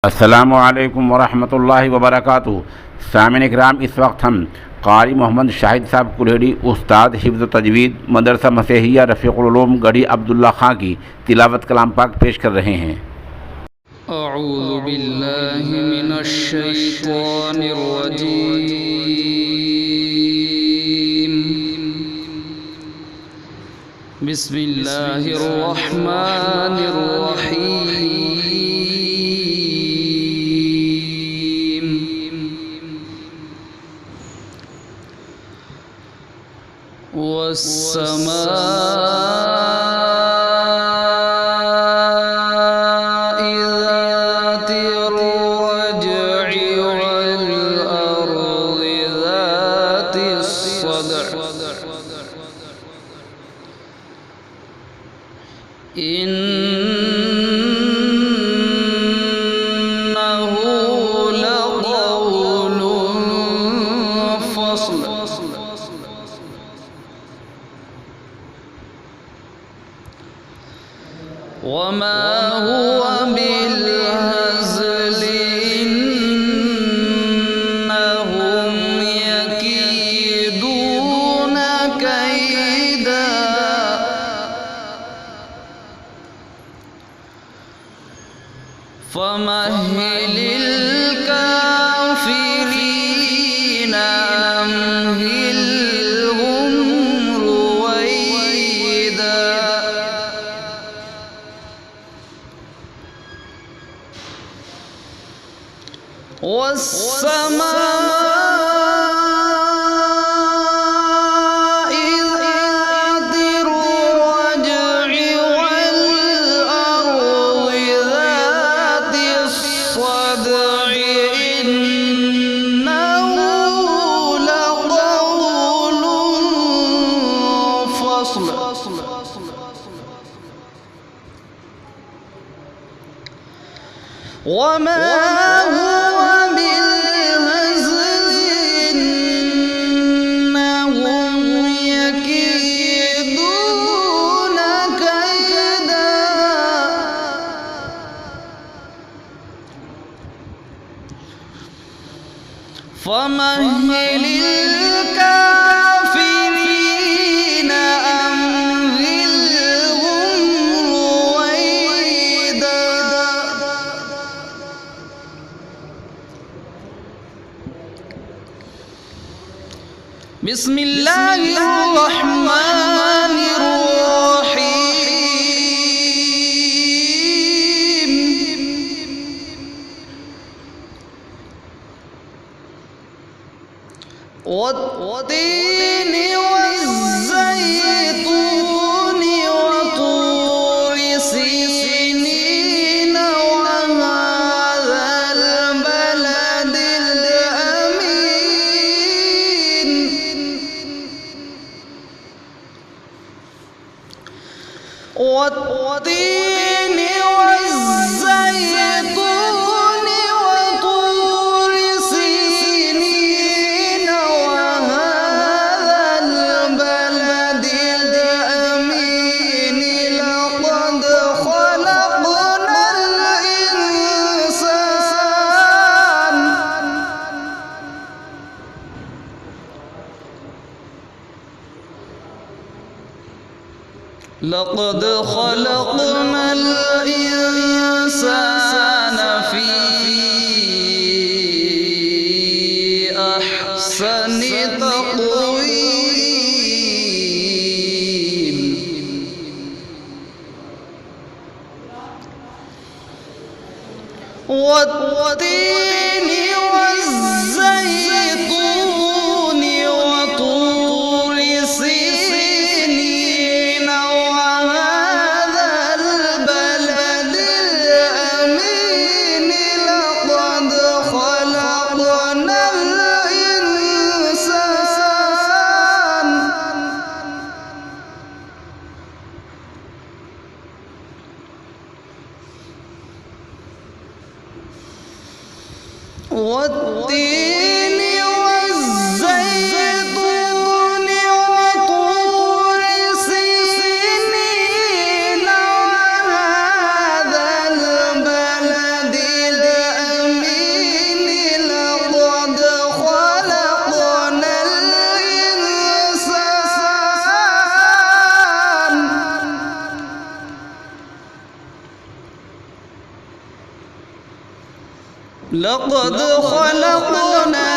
अस्सलामु अलैकुम वरहमतुल्लाहि वबरकातुहू। सामिन इकराम, इस वक्त हम कारी मोहम्मद शाहिद साहब कुल्हेड़ी उस्ताद हिफ्ज़ तजवीद मदरसा मसीहिया रफ़ीक़ुल उलूम गढ़ी अब्दुल्ला खां की तिलावत कलाम पाक पेश कर रहे हैं। अऊज़ु बिल्लाहि मिनश शैतानिर रजीम। बिस्मिल्लाहिर रहमानिर रहीम। वस्समाइ ज़ातिर रज'i वल अर्ज़ि ज़ातिस सदअ इन्नहु लक़ौलुन फ़स्ल। वमा हुवा बिलहज़्ल इन्नहुम यकीदून कैदा। फमह्हिलिल काफ़िरीन अम्हिलहुम रुवैदा। वस्समाइ ज़ातिर रज'i वल अर्ज़ि ज़ातिस सद'i इन्नहु लक़ौलुन फ़स्ल। वमा हुवा बिलहज़्ल इन्नहुम यकीदून कैदा। फमह्हिलिल काफ़िरीन अम्हिलहुम रुवैदा। बिस्मिल्लाहिर रहमानिर रहीम। वत्तीनि वज़्ज़ैतूनि वतूरि सीनीन वहाज़ल बलदिल अमीन। वत्तीनि वज़्ज़ैतूनि वतूरि सीनीन वहाज़ल बलदिल अमीन। लक़द ख़लक़नल इंसान। लक़द ख़लक़नल इंसान फ़ी अहसनि तक़वीम। वत्तीनि वज़्ज़ैतूनि वतूरि सीनीन वहाज़ल बलदिल अमीन। लक़द ख़लक़नल इंसान। वत्तीनि वज़्ज़ैतूनि वतूरि सीनीन वहाज़ल बलदिल لقد خلقنا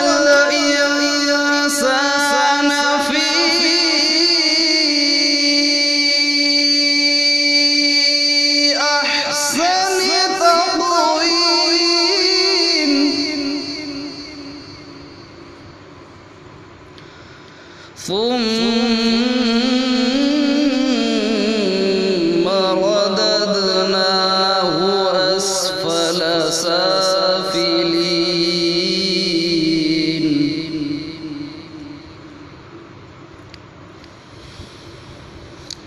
الإنسان في أحسن تقويم ثم رددناه أسفل سافلين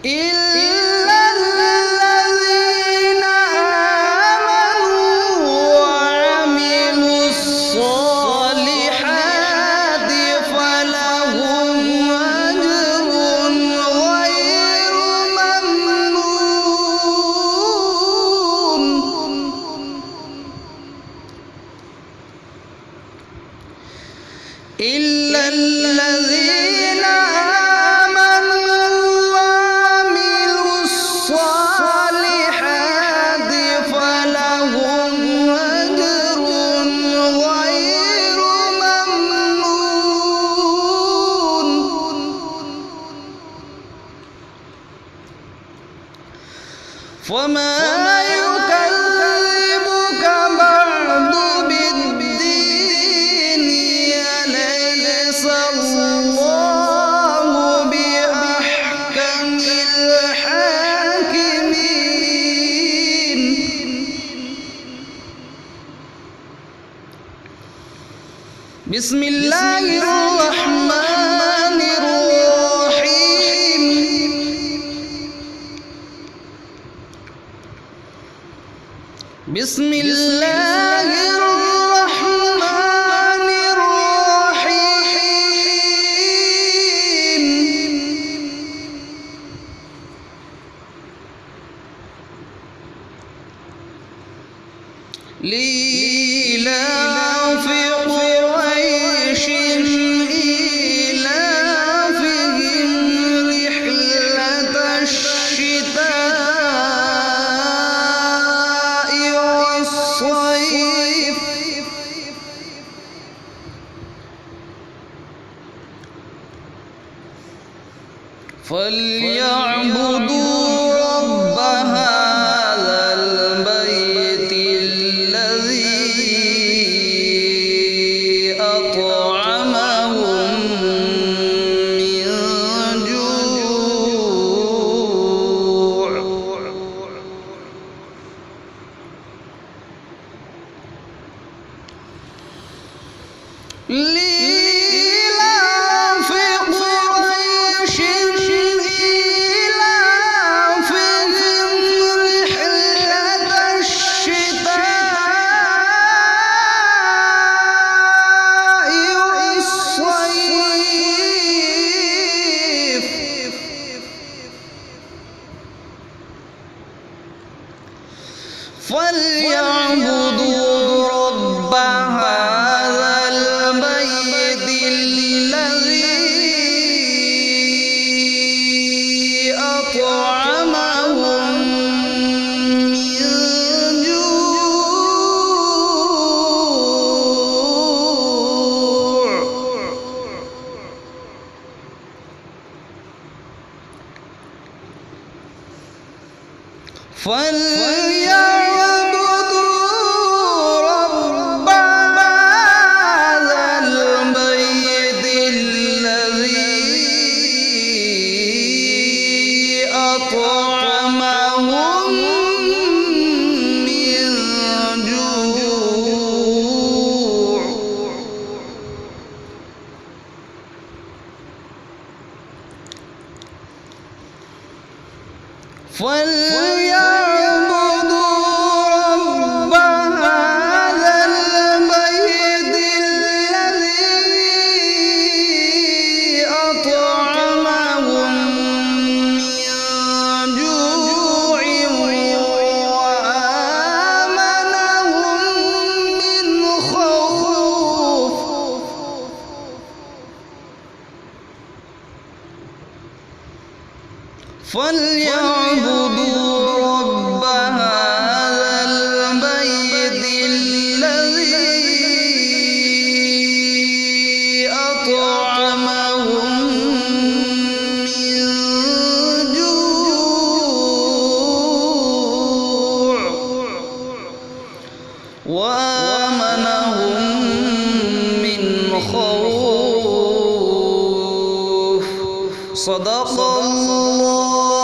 إلا الذين آمنوا وعملوا الصالحات فلهم أجر غير ممنون إلا الذين آمنوا وعملوا الصالحات فلهم أجر غير ممنون فما يكذبك بعد بالدين أليس الله بأحكم الحاكمين بسم الله الرحمن الرحيم بسم الله الرحمن الرحيم لإيلاف قريش إيلافهم رحلة الشتاء والصيف فليعبدوا رب هذا البيت الذي أطعمهم من جوع لإيلاف قريش إيلافهم رحلة الشتاء والصيف فليعبدوا رب هذا البيت الذي أطعمهم من جوع فليعبدوا رب هذا البيت الذي أطعمهم من جوع فليعبدوا رب هذا البيت الذي أطعمهم من جوع وآمنهم من خوف فليعبدوا رب هذا البيت الذي صدق الله